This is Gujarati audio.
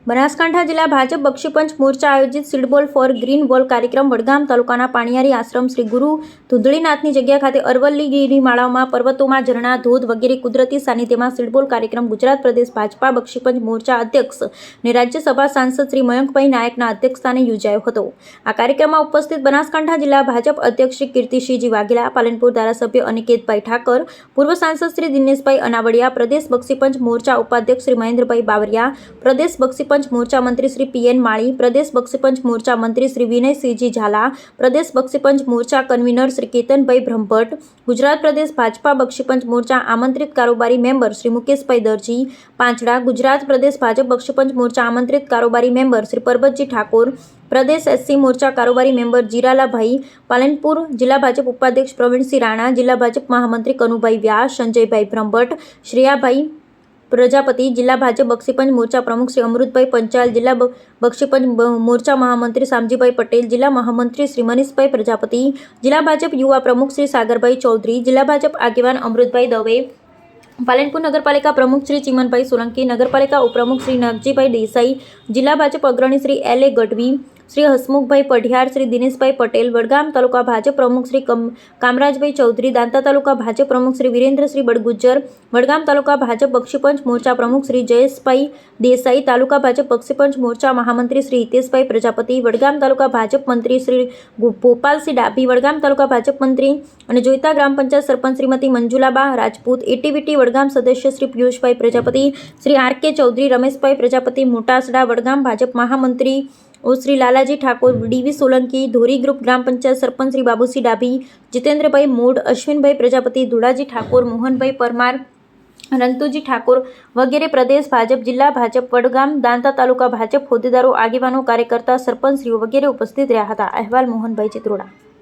બનાસકાંઠા જિલ્લા ભાજપ બક્ષીપંચ મોરચા આયોજિત સીડબોલ ફોર ગ્રીન વોલ કાર્યક્રમ વડગામ તાલુકાના પાણીયારી આશ્રમ શ્રી ગુરુ ધુંધળીનાથની જગ્યા ખાતે અરવલ્લી ગિરિમાળામાં પર્વતોમાં ઝરણા ધોધ વગેરે કુદરતી સાનિધ્યમાં સીડબોલ કાર્યક્રમ ગુજરાત પ્રદેશ ભાજપા બક્ષીપંચ મોરચા અધ્યક્ષ અને રાજ્યસભા સાંસદ શ્રી મયંકભાઈ નાયકના અધ્યક્ષસ્થાને યોજાયો હતો। આ કાર્યક્રમમાં ઉપસ્થિત બનાસકાંઠા જિલ્લા ભાજપ અધ્યક્ષ શ્રી કીર્તિસિંહજી વાઘેલા, પાલનપુર ધારાસભ્ય અનિકેતભાઈ ઠાકર, પૂર્વ સાંસદ શ્રી દિનેશભાઈ અનાવડિયા, પ્રદેશ બક્ષીપંચ મોરચા ઉપાધ્યક્ષ શ્રી મહેન્દ્રભાઈ બાવરિયા, પ્રદેશ બક્ષીપંચ મોરચા મંત્રી શ્રી પીએન માળી, પ્રદેશ બક્ષીપંચ મોરચા મંત્રી શ્રી વિનયસિંહજી ઝાલા, પ્રદેશ બક્ષીપંચ મોરચા કન્વીનર શ્રી કેતનભાઈ બ્રહ્મભટ્ટ, ગુજરાત પ્રદેશ ભાજપા બક્ષીપંચ મોરચા આમંત્રિત કારોબારી મેમ્બર શ્રી મુકેશભાઈ દરજી પાંચડા, ગુજરાત પ્રદેશ ભાજપ બક્ષીપંચ મોરચા આમંત્રિત કારોબારી મેમ્બર શ્રી પરબતજી ઠાકોર, પ્રદેશ એસસી મોરચા કારોબારી મેમ્બર જીરાલાભાઈ, પાલનપુર જિલ્લા ભાજપ ઉપાધ્યક્ષ પ્રવીણસિંહ રાણા, જિલ્લા ભાજપ મહામંત્રી કનુભાઈ વ્યાસ, સંજયભાઈ બ્રહ્મભટ્ટ, શ્રેયાભાઈ પ્રજાપતિ, જિલ્લા ભાજપ બક્ષીપંચ મોરચા પ્રમુખ શ્રી અમૃતભાઈ પંચાલ, જિલ્લા બક્ષીપંચ મોરચા મહામંત્રી શામજીભાઈ પટેલ, જિલ્લા મહામંત્રી શ્રી મનીષભાઈ પ્રજાપતિ, જિલ્લા ભાજપ યુવા પ્રમુખ શ્રી સાગરભાઈ ચૌધરી, જિલ્લા ભાજપ આગેવાન અમૃતભાઈ દવે, પાલનપુર નગરપાલિકા પ્રમુખ શ્રી ચિમનભાઈ સોલંકી, નગરપાલિકા ઉપપ્રમુખ શ્રી નાગજીભાઈ દેસાઈ, જિલ્લા ભાજપ અગ્રણી શ્રી એલ.એ. ગઢવી, શ્રી હસમુખભાઈ પઢિયાર, શ્રી દિનેશભાઈ પટેલ, વડગામ તાલુકા ભાજપ પ્રમુખ શ્રી કામરાજભાઈ ચૌધરી, દાંતા તાલુકા ભાજપ પ્રમુખ શ્રી વિરેન્દ્રશ્રી બડગુજ્જર, વડગામ તાલુકા ભાજપ બક્ષીપંચ મોરચા પ્રમુખ શ્રી જયેશભાઈ દેસાઈ, તાલુકા ભાજપ બક્ષીપંચ મોરચા મહામંત્રી શ્રી હિતેશભાઈ પ્રજાપતિ, વડગામ તાલુકા ભાજપ મંત્રી શ્રી ગોપાલસિંહ ડાભી, વડગામ તાલુકા ભાજપ મંત્રી અને જોઈતા ગ્રામ પંચાયત સરપંચ શ્રીમતી મંજુલાબા રાજપૂત, એટીવીટી વડગામ સદસ્ય શ્રી પિયુષભાઈ પ્રજાપતિ, શ્રી આર.કે. ચૌધરી, રમેશભાઈ પ્રજાપતિ, મોટાસડા વડગામ ભાજપ મહામંત્રી શ્રી લાલાજી ઠાકોર, ડીવી સોલંકી, ધોરી ગ્રુપ ગ્રામ પંચાયત સરપંચ શ્રી બાબુસિંહ ડાભી, જીતેન્દ્રભાઈ મોડ, અશ્વિનભાઈ પ્રજાપતિ, ધુડાજી ઠાકોર, મોહનભાઈ પરમાર, રંતુજી ઠાકોર વગેરે પ્રદેશ ભાજપ, જિલ્લા ભાજપ, વડગામ દાંતા તાલુકા ભાજપ હોદ્દેદારો, આગેવાનો, કાર્યકર્તા, સરપંચશ્રીઓ વગેરે ઉપસ્થિત રહ્યા હતા। અહેવાલ મોહનભાઈ ચિત્રોડા।